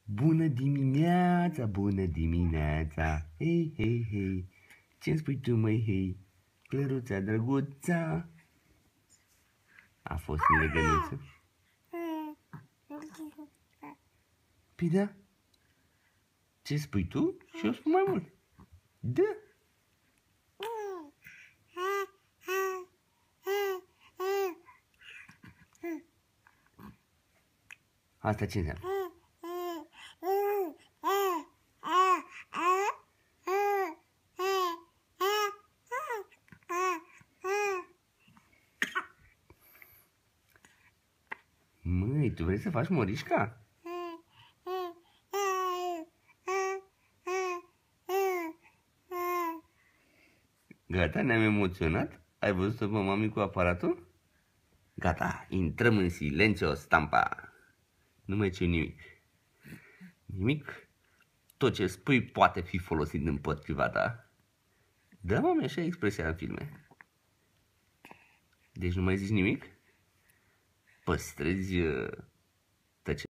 Bună dimineața, bună dimineața. Hei, hei, hei. Ce-mi spui tu, măi, hei? Clăruța, drăguța. A fost în legănuță? Păi da. Ce spui tu? Și eu spun mai mult. Da. Asta ce înseamnă? Măi, tu vrei să faci morișca? Gata, ne-am emoționat? Ai văzut-o pe mami cu aparatul? Gata, intrăm în silencio stampa. Nu mai ce nimic. Nimic? Tot ce spui poate fi folosit împotriva ta. Da, mami, așa e expresia în filme. Deci nu mai zici nimic? Păstrezi